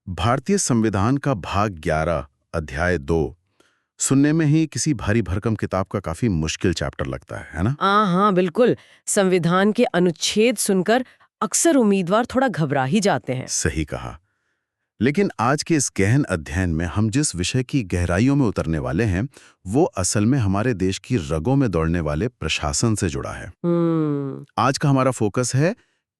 भारतीय संविधान का भाग 11 अध्याय 2 सुनने में ही किसी भारी भरकम किताब का काफी मुश्किल चैप्टर लगता है ना? हाँ बिल्कुल। संविधान के अनुच्छेद सुनकर अक्सर उम्मीदवार थोड़ा घबरा ही जाते हैं। सही कहा। लेकिन आज के इस गहन अध्ययन में हम जिस विषय की गहराइयों में उतरने वाले हैं वो असल में हमारे देश की रगों में दौड़ने वाले प्रशासन से जुड़ा है। आज का हमारा फोकस है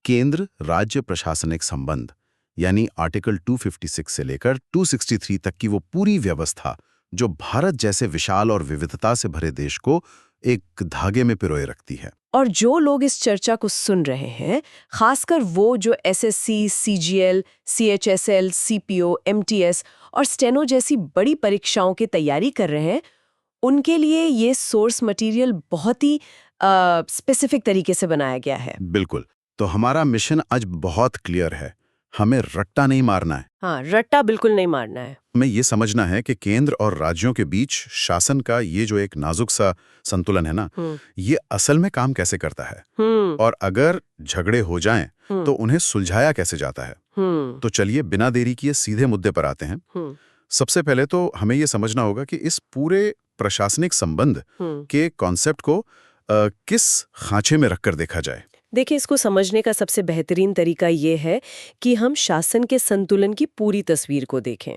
केंद्र राज्य प्रशासनिक संबंध, यानी आर्टिकल 256 से लेकर 263 तक की वो पूरी व्यवस्था जो भारत जैसे विशाल और विविधता से भरे देश को एक धागे में पिरोए रखती है। और जो लोग इस चर्चा को सुन रहे हैं, खासकर वो जो SSC, CGL, CHSL, CPO, MTS और स्टेनो जैसी बड़ी परीक्षाओं की तैयारी कर रहे हैं, उनके लिए ये सोर्स मटेरियल बहुत ही स्पेसिफिक तरीके से बनाया गया है। बिल्कुल। तो हमारा मिशन आज बहुत क्लियर है। हमें रट्टा नहीं मारना है। हाँ, रट्टा बिल्कुल नहीं मारना है। हमें ये समझना है कि केंद्र और राज्यों के बीच शासन का ये जो एक नाजुक सा संतुलन है ना, ये असल में काम कैसे करता है और अगर झगड़े हो जाएं तो उन्हें सुलझाया कैसे जाता है। तो चलिए बिना देरी किए सीधे मुद्दे पर आते हैं। सबसे पहले तो हमें ये समझना होगा कि इस पूरे प्रशासनिक संबंध के कॉन्सेप्ट को किस खांचे में रखकर देखा जाए। देखिए, इसको समझने का सबसे बेहतरीन तरीका ये है कि हम शासन के संतुलन की पूरी तस्वीर को देखें।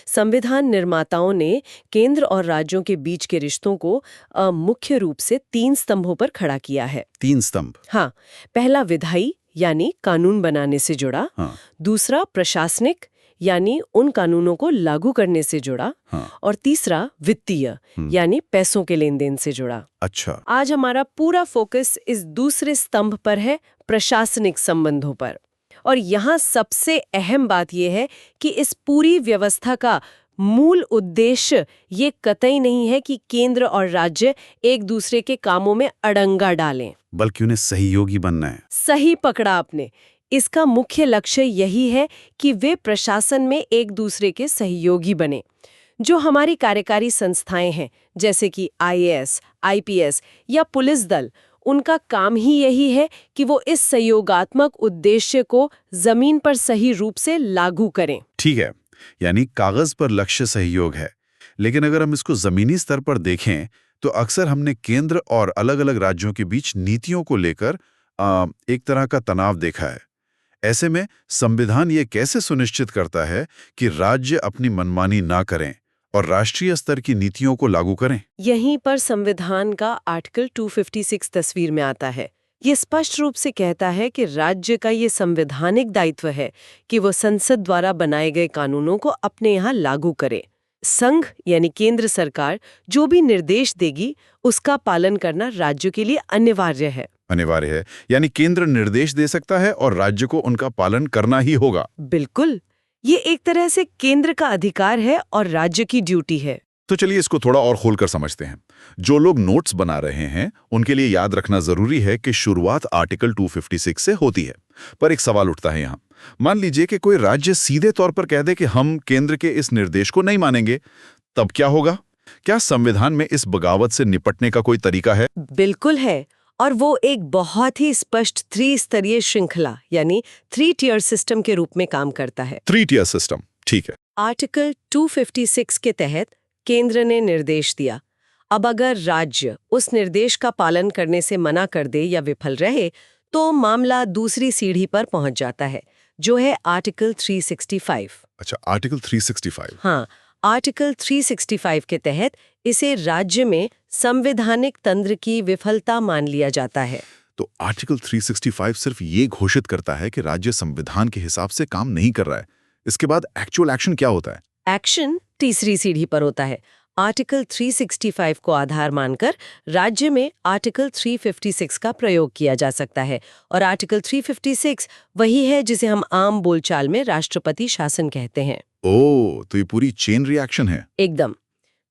संविधान निर्माताओं ने केंद्र और राज्यों के बीच के रिश्तों को मुख्य रूप से 3 स्तंभों पर खड़ा किया है। 3 स्तंभ? हाँ, पहला विधायी यानी कानून बनाने से जुड़ा। हाँ। दूसरा प्रशासनिक यानी उन कानूनों को लागू करने से जुड़ा। हाँ। और तीसरा वित्तीय यानी पैसों के लेन देन से जुड़ा। अच्छा। आज हमारा पूरा फोकस इस दूसरे स्तंभ पर है, प्रशासनिक संबंधों पर। और यहाँ सबसे अहम बात यह है कि इस पूरी व्यवस्था का मूल उद्देश्य ये कतई नहीं है कि केंद्र और राज्य एक दूसरे के कामों में अड़ंगा डालें, बल्कि उन्हें सहयोगी बनना है। सही पकड़ा आपने। इसका मुख्य लक्ष्य यही है कि वे प्रशासन में एक दूसरे के सहयोगी बने। जो हमारी कार्यकारी संस्थाएं हैं, जैसे कि आईएएस, आईपीएस या पुलिस दल, उनका काम ही यही है कि वो इस सहयोगात्मक उद्देश्य को जमीन पर सही रूप से लागू करें। ठीक है, यानी कागज पर लक्ष्य सहयोग है, लेकिन अगर हम इसको जमीनी स्तर पर देखें तो अक्सर हमने केंद्र और अलग-अलग राज्यों के बीच नीतियों को लेकर एक तरह का तनाव देखा है। ऐसे में संविधान ये कैसे सुनिश्चित करता है कि राज्य अपनी मनमानी ना करें और राष्ट्रीय स्तर की नीतियों को लागू करें? यहीं पर संविधान का आर्टिकल 256 तस्वीर में आता है। ये स्पष्ट रूप से कहता है कि राज्य का ये संवैधानिक दायित्व है कि वो संसद द्वारा बनाए गए कानूनों को अपने यहाँ लागू करे। संघ यानी केंद्र सरकार जो भी निर्देश देगी उसका पालन करना राज्यों के लिए अनिवार्य है। अनिवार्य है, यानी केंद्र निर्देश दे सकता है और राज्य को उनका पालन करना ही होगा। बिल्कुल, ये एक तरह से केंद्र का अधिकार है और राज्य की ड्यूटी है। तो चलिए इसको थोड़ा और खोलकर समझते हैं। जो लोग नोट्स बना रहे हैं उनके लिए याद रखना जरूरी है कि शुरुआत आर्टिकल 256 से होती है। पर एक सवाल उठता है यहाँ। मान लीजिए कि कोई राज्य सीधे तौर पर कह दे कि हम केंद्र के इस निर्देश को नहीं मानेंगे, तब क्या होगा? क्या संविधान में इस बगावत से निपटने का कोई तरीका है? बिल्कुल है, और वो एक बहुत ही स्पष्ट 3 स्तरीय श्रृंखला यानी 3 टियर सिस्टम के रूप में काम करता है। 3 टियर सिस्टम, ठीक है। आर्टिकल 256 के तहत केंद्र ने निर्देश दिया। अब अगर राज्य उस निर्देश का पालन करने से मना कर दे या विफल रहे तो मामला दूसरी सीढ़ी पर पहुंच जाता है, जो है आर्टिकल 365। अच्छा, आर्टिकल 365। हाँ, आर्टिकल 365 के तहत इसे राज्य में संवैधानिक तंत्र की विफलता मान लिया जाता है। तो आर्टिकल 365 सिर्फ ये घोषित करता है कि राज्य संविधान के हिसाब से काम नहीं कर रहा है। इसके बाद एक्चुअल एक्शन क्या होता है? एक्शन तीसरी सीढ़ी पर होता है। आर्टिकल 365 को आधार मानकर राज्य में आर्टिकल 356 का प्रयोग किया जा सकता है, और आर्टिकल 356 वही है जिसे हम आम बोलचाल में राष्ट्रपति शासन कहते हैं। ओह, तो ये पूरी चेन रिएक्शन है। एकदम।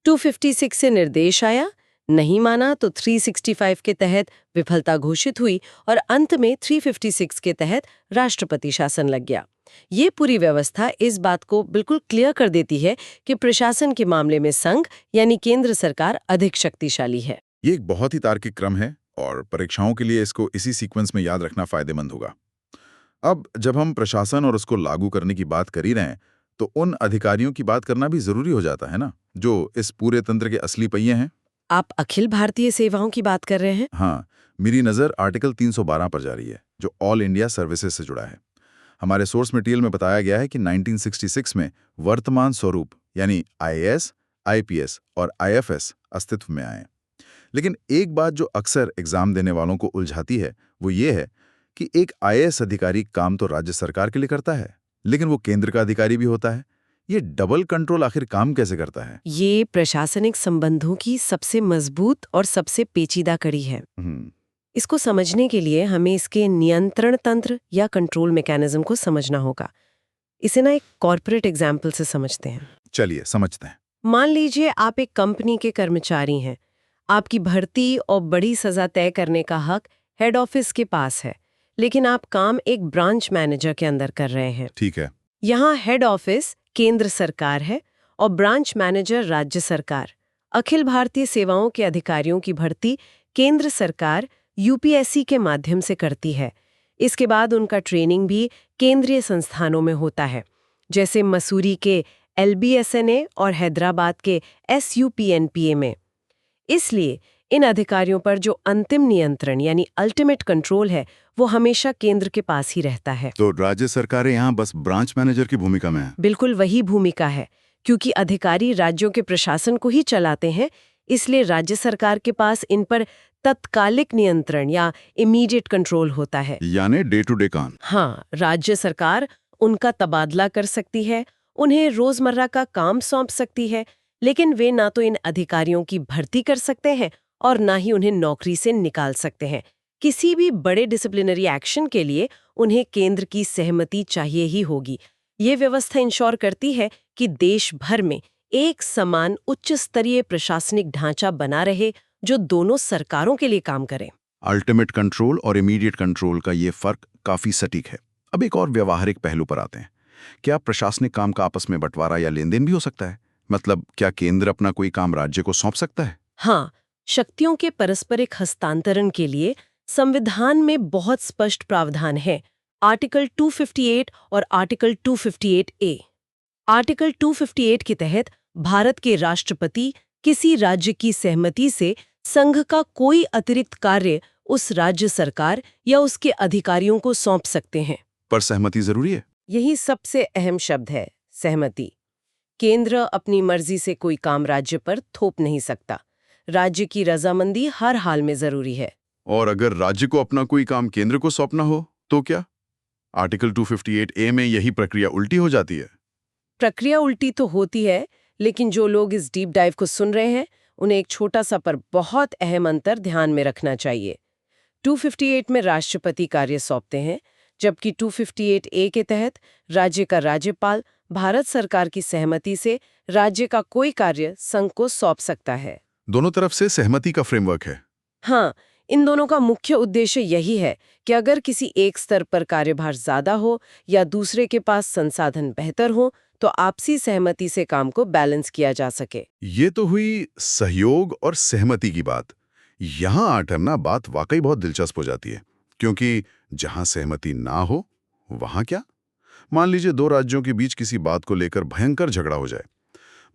256 से निर्देश आया, नहीं माना तो 365 के तहत विफलता घोषित हुई और अंत में 356 के तहत राष्ट्रपति शासन लग गया। ये पूरी व्यवस्था इस बात को बिल्कुल क्लियर कर देती है कि प्रशासन के मामले में संघ यानी केंद्र सरकार अधिक शक्तिशाली है। ये एक बहुत ही तार्किक क्रम है और परीक्षाओं के लिए इसको इसी सीक्वेंस में याद रखना फायदेमंद होगा। अब जब हम प्रशासन और उसको लागू करने की बात कर ही रहे हैं तो उन अधिकारियों की बात करना भी जरूरी हो जाता है ना, जो इस पूरे तंत्र के असली पहिए हैं। आप अखिल भारतीय सेवाओं की बात कर रहे हैं? हाँ, मेरी नज़र आर्टिकल 312 पर जा रही है, जो ऑल इंडिया सर्विसेज से जुड़ा है। हमारे सोर्स मटेरियल में बताया गया है कि 1966 में वर्तमान स्वरूप यानी आईएएस, आईपीएस और आईएफएस अस्तित्व में आए। लेकिन एक बात जो अक्सर एग्जाम देने वालों को उलझाती है वो ये है कि एक आईएएस अधिकारी काम तो राज्य सरकार के लिए करता है, लेकिन वो केंद्र का अधिकारी भी होता है। ये डबल कंट्रोल आखिर काम कैसे करता है? ये प्रशासनिक संबंधों की सबसे मजबूत और सबसे पेचीदा कड़ी है। इसको समझने के लिए हमें इसके नियंत्रण तंत्र या कंट्रोल मैकेनिज्म को समझना होगा। इसे ना एक कॉर्पोरेट एग्जाम्पल से समझते हैं। चलिए समझते हैं। मान लीजिए आप एक कंपनी के कर्मचारी हैं। आपकी भर्ती और बड़ी सजा तय करने का हक हेड ऑफिस के पास है, लेकिन आप काम एक ब्रांच मैनेजर के अंदर कर रहे हैं। ठीक है। यहाँ हेड ऑफिस केंद्र सरकार है और ब्रांच मैनेजर राज्य सरकार। अखिल भारतीय सेवाओं के अधिकारियों की भर्ती केंद्र सरकार यूपीएससी के माध्यम से करती है। इसके बाद उनका ट्रेनिंग भी केंद्रीय संस्थानों में होता है, जैसे मसूरी के एलबीएसएनए और हैदराबाद के एसयूपीएनपीए में। इसलिए इन अधिकारियों पर जो अंतिम नियंत्रण यानी अल्टीमेट कंट्रोल है वो हमेशा केंद्र के पास ही रहता है। तो राज्य सरकारें यहाँ बस ब्रांच मैनेजर की भूमिका में है। बिल्कुल वही भूमिका है, क्योंकि अधिकारी राज्यों के प्रशासन को ही चलाते हैं। इसलिए राज्य सरकार के पास इन पर तत्कालिक नियंत्रण या इमीडिएट कंट्रोल होता है, यानी डे टू डे काम। हाँ, राज्य सरकार उनका तबादला कर सकती है, उन्हें रोजमर्रा का काम सौंप सकती है, लेकिन वे ना तो इन अधिकारियों की भर्ती कर सकते हैं और ना ही उन्हें नौकरी से निकाल सकते हैं। किसी भी बड़े डिसिप्लिनरी एक्शन के लिए उन्हें केंद्र की सहमति चाहिए ही होगी। ये व्यवस्था इंश्योर करती है कि देश भर में एक समान उच्च स्तरीय प्रशासनिक ढांचा बना रहे जो दोनों सरकारों के लिए काम करे। अल्टीमेट कंट्रोल और इमीडिएट कंट्रोल का ये फर्क काफी सटीक है। अब एक और व्यवहारिक पहलू पर आते हैं। क्या प्रशासनिक काम का आपस में बंटवारा या लेन देन भी हो सकता है? मतलब क्या केंद्र अपना कोई काम राज्य को सौंप सकता है? हाँ, शक्तियों के परस्परिक हस्तांतरण के लिए संविधान में बहुत स्पष्ट प्रावधान है। आर्टिकल 258 और आर्टिकल 258A। आर्टिकल 258 के तहत भारत के राष्ट्रपति किसी राज्य की सहमति से संघ का कोई अतिरिक्त कार्य उस राज्य सरकार या उसके अधिकारियों को सौंप सकते हैं। पर सहमति जरूरी है। यही सबसे अहम शब्द है, सहमति। केंद्र अपनी मर्जी से कोई काम राज्य पर थोप नहीं सकता। राज्य की रजामंदी हर हाल में जरूरी है। और अगर राज्य को अपना कोई काम केंद्र को सौंपना हो तो क्या? आर्टिकल 258A में यही प्रक्रिया उल्टी हो जाती है। प्रक्रिया उल्टी तो होती है, लेकिन जो लोग इस डीप डाइव को सुन रहे हैं उन्हें एक छोटा सा पर बहुत अहम अंतर ध्यान में रखना चाहिए। 258 में राष्ट्रपति कार्य सौंपते हैं, जबकि 258A के तहत राज्य का राज्यपाल भारत सरकार की सहमति से राज्य का कोई कार्य संघ को सौंप सकता है। दोनों तरफ से सहमति का फ्रेमवर्क है। हाँ, इन दोनों का मुख्य उद्देश्य यही है कि अगर किसी एक स्तर पर कार्यभार ज्यादा हो या दूसरे के पास संसाधन बेहतर हो तो आपसी सहमति से काम को बैलेंस किया जा सके। ये तो हुई सहयोग और सहमति की बात। यहाँ आकर ना बात वाकई बहुत दिलचस्प हो जाती है, क्योंकि जहाँ सहमति ना हो वहाँ क्या? मान लीजिए दो राज्यों के बीच किसी बात को लेकर भयंकर झगड़ा हो जाए।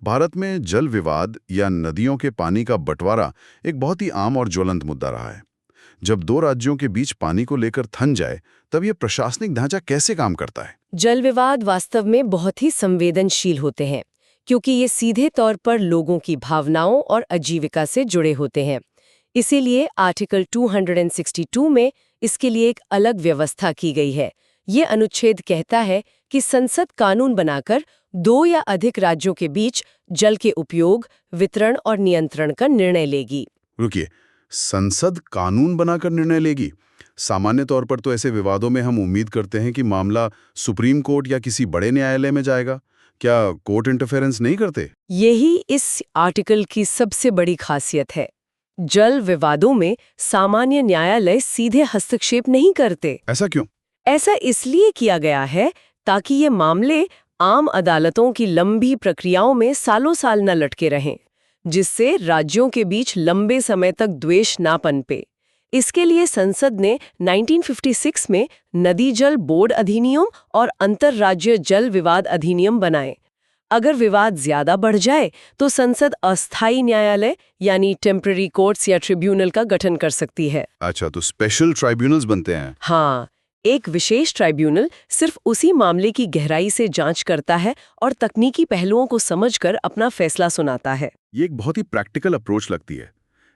भारत में जल विवाद या नदियों के पानी का बंटवारा एक बहुत ही आम और ज्वलंत मुद्दा रहा है। जब दो राज्यों के बीच पानी को लेकर थन जाए तब ये प्रशासनिक ढांचा कैसे काम करता है? जल विवाद वास्तव में बहुत ही संवेदनशील होते हैं, क्योंकि ये सीधे तौर पर लोगों की भावनाओं और आजीविका से जुड़े होते हैं। इसीलिए आर्टिकल 262 में इसके लिए एक अलग व्यवस्था की गई है। ये अनुच्छेद कहता है कि संसद कानून बनाकर दो या अधिक राज्यों के बीच जल के उपयोग, वितरण और नियंत्रण का निर्णय लेगी। रुकिए, संसद कानून बनाकर निर्णय लेगी? सामान्य तौर पर तो ऐसे विवादों में हम उम्मीद करते हैं कि मामला सुप्रीम कोर्ट या किसी बड़े न्यायालय में जाएगा। क्या कोर्ट इंटरफेरेंस नहीं करते? यही इस आर्टिकल की सबसे बड़ी खासियत है। जल विवादों में सामान्य न्यायालय सीधे हस्तक्षेप नहीं करते। ऐसा क्यों? ऐसा इसलिए किया गया है ताकि ये मामले आम अदालतों की लंबी प्रक्रियाओं में सालों साल न लटके रहें, जिससे राज्यों के बीच लंबे समय तक द्वेष ना पनपे। इसके लिए संसद ने 1956 में नदी जल बोर्ड अधिनियम और अंतर्राज्यीय जल विवाद अधिनियम बनाए। अगर विवाद ज्यादा बढ़ जाए तो संसद अस्थायी न्यायालय यानी टेम्पररी कोर्ट्स या ट्रिब्यूनल का गठन कर सकती है। अच्छा, तो स्पेशल ट्राइब्यूनल्स बनते हैं। हाँ, एक विशेष ट्राइब्यूनल सिर्फ उसी मामले की गहराई से जांच करता है और तकनीकी पहलुओं को समझकर अपना फैसला सुनाता है। ये एक बहुत ही प्रैक्टिकल अप्रोच लगती है।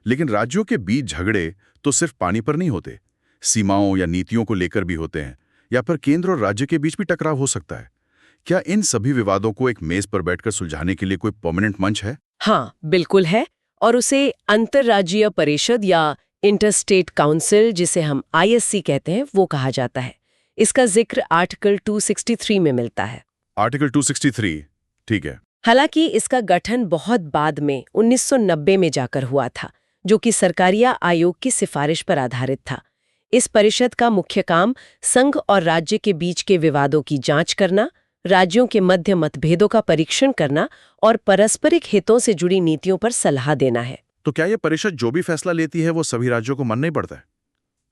लेकिन राज्यों के बीच झगड़े तो सिर्फ पानी पर नहीं होते, सीमाओं या नीतियों को लेकर भी होते हैं, या फिर केंद्र और राज्य के बीच भी टकराव हो सकता है। क्या इन सभी विवादों को एक मेज पर बैठकर सुलझाने के लिए कोई परमानेंट मंच है? हाँ, बिल्कुल है, और उसे अंतर्राज्यीय परिषद या इंटरस्टेट काउंसिल, जिसे हम ISC कहते हैं, वो कहा जाता है। इसका जिक्र आर्टिकल 263 में मिलता है। आर्टिकल 263, ठीक है। हालांकि इसका गठन बहुत बाद में 1990 में जाकर हुआ था, जो कि सरकारिया आयोग की सिफारिश पर आधारित था। इस परिषद का मुख्य काम संघ और राज्य के बीच के विवादों की जांच करना, राज्यों के मध्य मतभेदों का परीक्षण करना और पारस्परिक हितों से जुड़ी नीतियों पर सलाह देना है। तो क्या ये परिषद जो भी फैसला लेती है वो सभी राज्यों को मानना ही पड़ता है,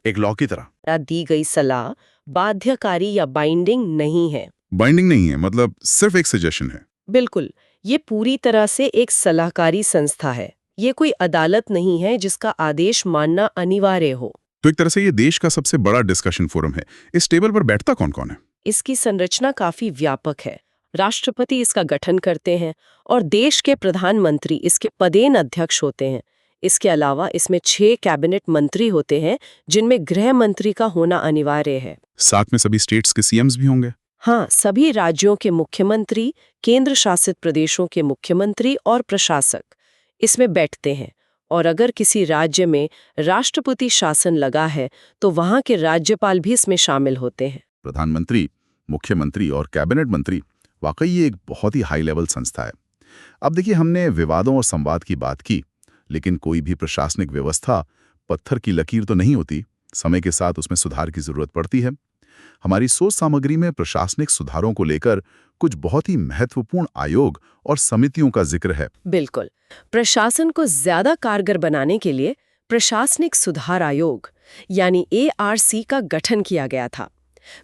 एक लॉ की तरह? दी गई सलाह बाध्यकारी या बाइंडिंग नहीं है। बाइंडिंग नहीं है, मतलब सिर्फ एक सजेशन है। बिल्कुल, ये पूरी तरह से एक सलाहकारी संस्था है। ये कोई अदालत नहीं है जिसका आदेश मानना अनिवार्य हो। तो एक तरह से ये देश का सबसे बड़ा डिस्कशन फोरम है। इस टेबल पर बैठता कौन कौन है? इसकी संरचना काफी व्यापक है। राष्ट्रपति इसका गठन करते हैं और देश के प्रधानमंत्री इसके पदेन अध्यक्ष होते हैं। इसके अलावा इसमें 6 कैबिनेट मंत्री होते हैं, जिनमें गृह मंत्री का होना अनिवार्य है। साथ में सभी स्टेट्स के CMs भी होंगे? हाँ, सभी राज्यों के मुख्यमंत्री, केंद्र शासित प्रदेशों के मुख्यमंत्री और प्रशासक इसमें बैठते हैं। और अगर किसी राज्य में राष्ट्रपति शासन लगा है तो वहाँ के राज्यपाल भी इसमें शामिल होते हैं। प्रधानमंत्री, मुख्यमंत्री और कैबिनेट मंत्री, वाकई ये एक बहुत ही हाई लेवल संस्था है। अब देखिए, हमने विवादों और संवाद की बात की, लेकिन कोई भी प्रशासनिक व्यवस्था पत्थर की लकीर तो नहीं होती। समय के साथ उसमें सुधार की जरूरत पड़ती है। हमारी सोच सामग्री में प्रशासनिक सुधारों को लेकर कुछ बहुत ही महत्वपूर्ण आयोग और समितियों का जिक्र है। बिल्कुल, प्रशासन को ज्यादा कारगर बनाने के लिए प्रशासनिक सुधार आयोग यानी ARC का गठन किया गया था।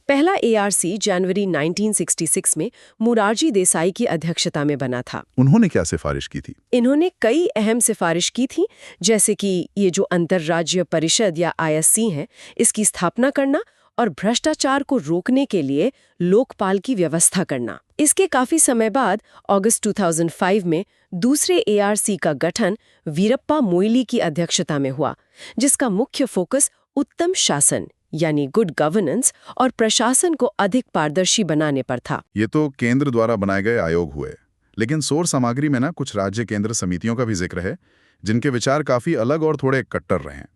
पहला ARC जनवरी 1966 में मोरारजी देसाई की अध्यक्षता में बना था। उन्होंने क्या सिफारिश की थी? इन्होंने कई अहम सिफारिश की थी, जैसे कि ये जो अंतर्राज्यीय परिषद या ISC है, इसकी स्थापना करना और भ्रष्टाचार को रोकने के लिए लोकपाल की व्यवस्था करना। इसके काफी समय बाद अगस्त 2005 में दूसरे ARC का गठन वीरप्पा मोइली की अध्यक्षता में हुआ, जिसका मुख्य फोकस उत्तम शासन यानी गुड गवर्नेंस और प्रशासन को अधिक पारदर्शी बनाने पर था। ये तो केंद्र द्वारा बनाए गए आयोग हुए, लेकिन सोच सामग्री में कुछ राज्य केंद्र समितियों का भी जिक्र है, जिनके विचार काफी अलग और थोड़े कट्टर रहे हैं।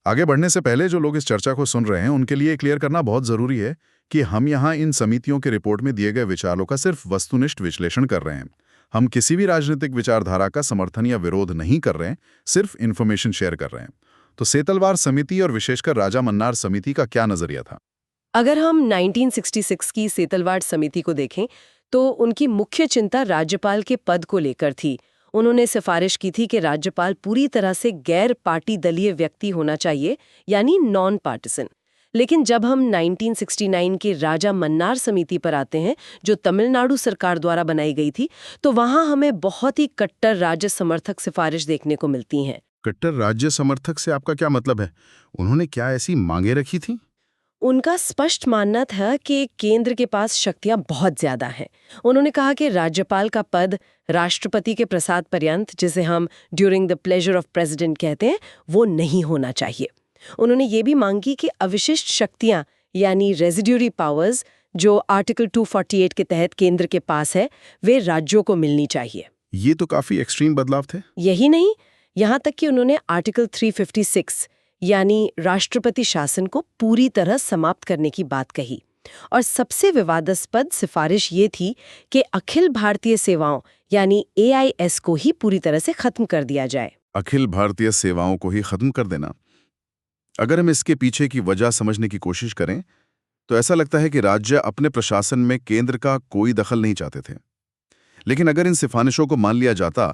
आगे बढ़ने से पहले जो लोग इस चर्चा को सुन रहे हैं, उनके लिए क्लियर करना बहुत जरूरी है कि हम यहाँ इन समितियों के रिपोर्ट में दिए गए विचारों का सिर्फ वस्तुनिष्ठ विश्लेषण कर रहे हैं। हम किसी भी राजनीतिक विचारधारा का समर्थन या विरोध नहीं कर रहे हैं, सिर्फ इन्फॉर्मेशन शेयर कर रहे हैं। तो सेतलवार समिति और विशेषकर राजा मन्नार समिति का क्या नजरिया था? अगर हम 1966 की सेतलवाड़ समिति को देखें तो उनकी मुख्य चिंता राज्यपाल के पद को लेकर थी। उन्होंने सिफारिश की थी कि राज्यपाल पूरी तरह से गैर पार्टी दलीय व्यक्ति होना चाहिए, यानी नॉन पार्टिसन। लेकिन जब हम 1969 की राजा मन्नार समिति पर आते हैं, जो तमिलनाडु सरकार द्वारा बनाई गई थी, तो वहां हमें बहुत ही कट्टर राज्य समर्थक सिफारिश देखने को मिलती हैं। कट्टर राज्य समर्थक से आपका क्या मतलब है? उन्होंने क्या ऐसी मांगे रखी थी? उनका स्पष्ट मानना था कि केंद्र के पास शक्तियां बहुत ज्यादा हैं। उन्होंने कहा कि राज्यपाल का पद राष्ट्रपति के प्रसाद पर्यंत, जिसे हम during the pleasure of president कहते हैं, वो नहीं होना चाहिए। उन्होंने ये भी मांग की कि अविशिष्ट शक्तियां यानी रेजिड्यूरी पावर्स, जो आर्टिकल 248 के तहत केंद्र के पास है, वे राज्यों को मिलनी चाहिए। ये तो काफी एक्सट्रीम बदलाव थे। यही नहीं, यहाँ तक कि उन्होंने आर्टिकल 356 यानी राष्ट्रपति शासन को पूरी तरह समाप्त करने की बात कही। और सबसे विवादास्पद सिफारिश ये थी कि अखिल भारतीय सेवाओं यानी AIS को ही पूरी तरह से खत्म कर दिया जाए। अखिल भारतीय सेवाओं को ही खत्म कर देना। अगर हम इसके पीछे की वजह समझने की कोशिश करें तो ऐसा लगता है कि राज्य अपने प्रशासन में केंद्र का कोई दखल नहीं चाहते थे। लेकिन अगर इन सिफारिशों को मान लिया जाता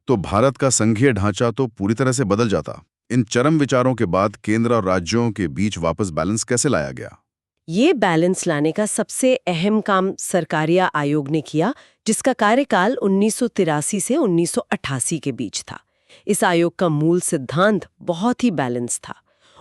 तो भारत का संघीय ढांचा तो पूरी तरह से बदल जाता। इन चरम विचारों के बाद केंद्र और राज्यों के बीच वापस बैलेंस कैसे लाया गया? ये बैलेंस लाने का सबसे अहम काम सरकारिया आयोग ने किया, जिसका कार्यकाल 1983 से 1988 के बीच था। इस आयोग का मूल सिद्धांत बहुत ही बैलेंस था।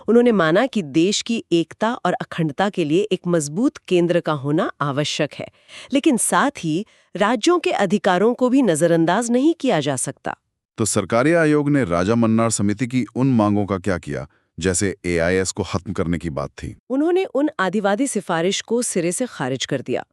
उन्होंने माना कि देश की एकता और अखंडता के लिए एक मजबूत केंद्र का होना आवश्यक है, लेकिन साथ ही राज्यों के अधिकारों को भी नजरअंदाज नहीं किया जा सकता। तो सरकारी आयोग ने राजा मन्नार समिति की उन मांगों का क्या किया, जैसे AIS को खत्म करने की बात थी? उन्होंने उन आदिवादी सिफारिश को सिरे से खारिज कर दिया।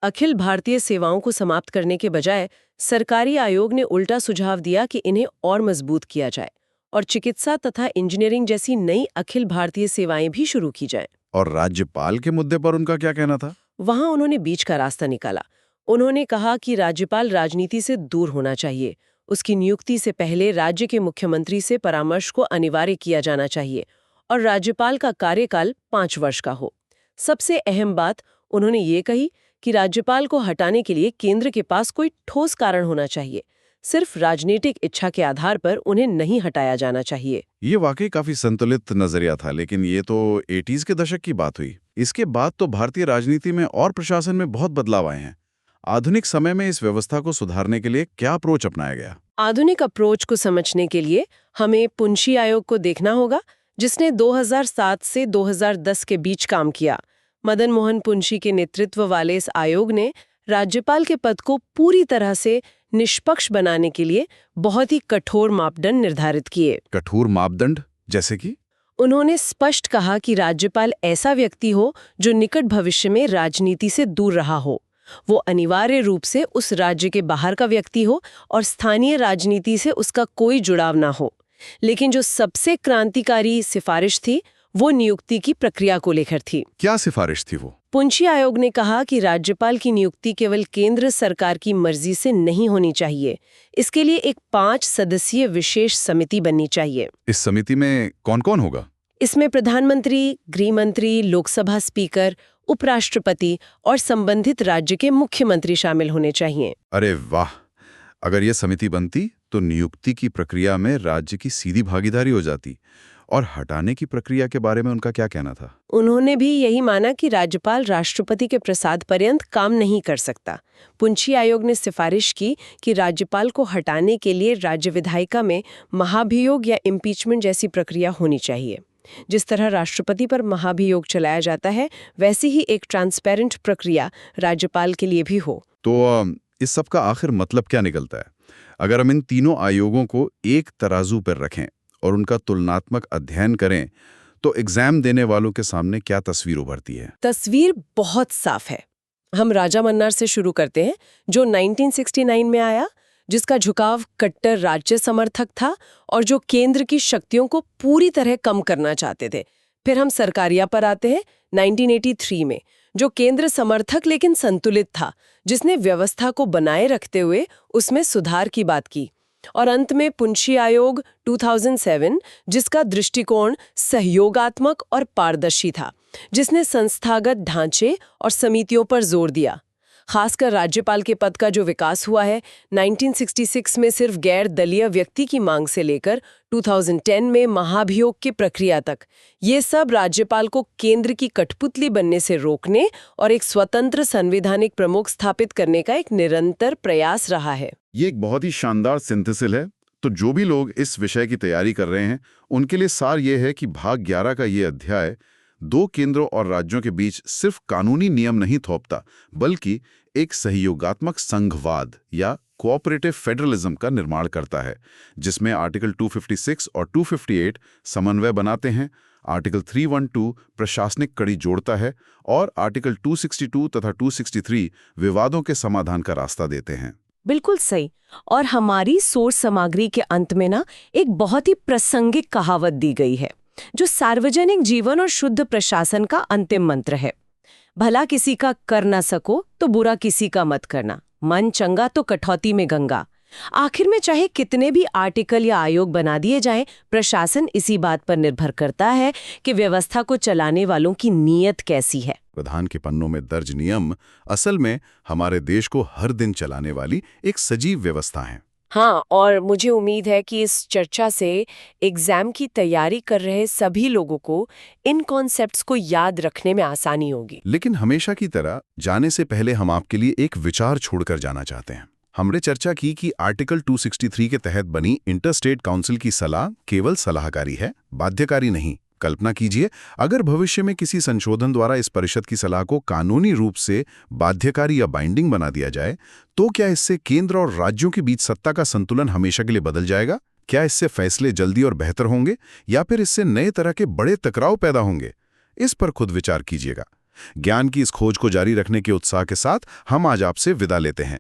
अखिल भारतीय सेवाओं को समाप्त करने के बजाय सरकारी आयोग ने उल्टा सुझाव दिया कि इन्हें और मजबूत किया जाए और चिकित्सा तथा इंजीनियरिंग जैसी नई अखिल भारतीय सेवाएं भी शुरू की जाएं। और राज्यपाल के मुद्दे पर उनका क्या कहना था? वहां उन्होंने बीच का रास्ता निकाला। उन्होंने कहा कि राज्यपाल राजनीति से दूर होना चाहिए। उसकी नियुक्ति से पहले राज्य के मुख्यमंत्री से परामर्श को अनिवार्य किया जाना चाहिए और राज्यपाल का कार्यकाल 5 वर्ष का हो। सबसे अहम बात उन्होंने ये कही कि राज्यपाल को हटाने के लिए केंद्र के पास कोई ठोस कारण होना चाहिए। सिर्फ राजनीतिक इच्छा के आधार पर उन्हें नहीं हटाया जाना चाहिए। ये वाकई काफी संतुलित नजरिया था, लेकिन ये तो 80s के दशक की बात हुई। इसके बाद तो भारतीय राजनीति में और प्रशासन में बहुत बदलाव आए हैं। आधुनिक समय में इस व्यवस्था को सुधारने के लिए क्या अप्रोच अपनाया गया? आधुनिक अप्रोच को समझने के लिए हमें पुंछी आयोग को देखना होगा, जिसने 2007 से 2010 के बीच काम किया। मदन मोहन पुंछी के नेतृत्व वाले इस आयोग ने राज्यपाल के पद को पूरी तरह से निष्पक्ष बनाने के लिए बहुत ही कठोर मापदंड निर्धारित किए। कठोर मापदंड जैसे कि? उन्होंने स्पष्ट कहा कि राज्यपाल ऐसा व्यक्ति हो जो निकट भविष्य में राजनीति से दूर रहा हो। वो अनिवार्य रूप से उस राज्य के बाहर का व्यक्ति हो और स्थानीय राजनीति से उसका कोई जुड़ाव ना हो। लेकिन जो सबसे क्रांतिकारी सिफारिश थी वो नियुक्ति की प्रक्रिया को लेकर थी। क्या सिफारिश थी वो? पुंछी आयोग ने कहा कि राज्यपाल की नियुक्ति केवल केंद्र सरकार की मर्जी से नहीं होनी चाहिए। इसके लिए एक 5 सदस्यीय विशेष समिति बननी चाहिए। इस समिति में कौन-कौन होगा? इसमें प्रधानमंत्री, गृह मंत्री, लोकसभा स्पीकर, उपराष्ट्रपति और संबंधित राज्य के मुख्यमंत्री शामिल होने चाहिए। अरे वाह! अगर ये समिति बनती तो नियुक्ति की प्रक्रिया में राज्य की सीधी भागीदारी हो जाती। और हटाने की प्रक्रिया के बारे में उनका क्या कहना था? उन्होंने भी यही माना कि राज्यपाल राष्ट्रपति के प्रसाद पर्यंत काम नहीं कर सकता। पुंछी आयोग ने सिफारिश की कि राज्यपाल को हटाने के लिए राज्य विधायिका में महाभियोग या इम्पीचमेंट जैसी प्रक्रिया होनी चाहिए। जिस तरह राष्ट्रपति पर महाभियोग चलाया जाता है, वैसी ही एक ट्रांसपेरेंट प्रक्रिया राज्यपाल के लिए भी हो। तो इस सब का आखिर मतलब क्या निकलता है? अगर हम इन तीनों आयोगों को एक तराजू पर रखें और उनका तुलनात्मक अध्ययन करें, तो एग्जाम देने वालों के सामने क्या तस्वीर उभरती है? तस्वीर बहुत साफ है। हम राजा मन्नार से शुरू करते हैं, जो 1969 में आया, जिसका झुकाव कट्टर राज्य समर्थक था और जो केंद्र की शक्तियों को पूरी तरह कम करना चाहते थे। फिर हम सरकारिया पर आते हैं 1983 में, जो केंद्र समर्थक लेकिन संतुलित था, जिसने व्यवस्था को बनाए रखते हुए उसमें सुधार की बात की। और अंत में पुंछी आयोग 2007, जिसका दृष्टिकोण सहयोगात्मक और पारदर्शी था, जिसने संस्थागत ढांचे और समितियों पर जोर दिया। खासकर राज्यपाल के पद का जो विकास हुआ है, 1966 में सिर्फ गैर दलीय व्यक्ति की मांग से लेकर 2010 में महाभियोग की प्रक्रिया तक, ये सब राज्यपाल को केंद्र की कठपुतली बनने से रोकने और एक स्वतंत्र संवैधानिक प्रमुख स्थापित करने का एक निरंतर प्रयास रहा है। ये एक बहुत ही शानदार सिंथेसिस है। तो जो भी लोग इस विषय की तैयारी कर रहे हैं, उनके लिए सार ये है कि भाग 11 का ये अध्याय 2 केंद्रों और राज्यों के बीच सिर्फ कानूनी नियम नहीं थोपता, बल्कि एक सहयोगात्मक संघवाद या कोऑपरेटिव फेडरलिज्म का निर्माण करता है, जिसमें आर्टिकल 256 और 258 समन्वय बनाते हैं, आर्टिकल 312 प्रशासनिक कड़ी जोड़ता है और आर्टिकल 262 तथा 263 विवादों के समाधान का रास्ता देते हैं। बिल्कुल सही। और हमारी सोर्स सामग्री के अंत में एक बहुत ही प्रासंगिक कहावत दी गई है, जो सार्वजनिक जीवन और शुद्ध प्रशासन का अंतिम मंत्र है। भला किसी का कर ना सको तो बुरा किसी का मत करना, मन चंगा तो कटौती में गंगा। आखिर में चाहे कितने भी आर्टिकल या आयोग बना दिए जाएं, प्रशासन इसी बात पर निर्भर करता है कि व्यवस्था को चलाने वालों की नीयत कैसी है। प्रधान के पन्नों में दर्ज नियम असल में हमारे देश को हर दिन चलाने वाली एक सजीव व्यवस्था है। हाँ, और मुझे उम्मीद है कि इस चर्चा से एग्जाम की तैयारी कर रहे सभी लोगों को इन कॉन्सेप्ट्स को याद रखने में आसानी होगी। लेकिन हमेशा की तरह जाने से पहले हम आपके लिए एक विचार छोड़कर जाना चाहते हैं। हमने चर्चा की कि आर्टिकल 263 के तहत बनी इंटरस्टेट काउंसिल की सलाह केवल सलाहकारी है, बाध्यकारी नहीं। कल्पना कीजिए, अगर भविष्य में किसी संशोधन द्वारा इस परिषद की सलाह को कानूनी रूप से बाध्यकारी या बाइंडिंग बना दिया जाए, तो क्या इससे केंद्र और राज्यों के बीच सत्ता का संतुलन हमेशा के लिए बदल जाएगा? क्या इससे फैसले जल्दी और बेहतर होंगे, या फिर इससे नए तरह के बड़े टकराव पैदा होंगे? इस पर खुद विचार कीजिएगा। ज्ञान की इस खोज को जारी रखने के उत्साह के साथ हम आज आपसे विदा लेते हैं।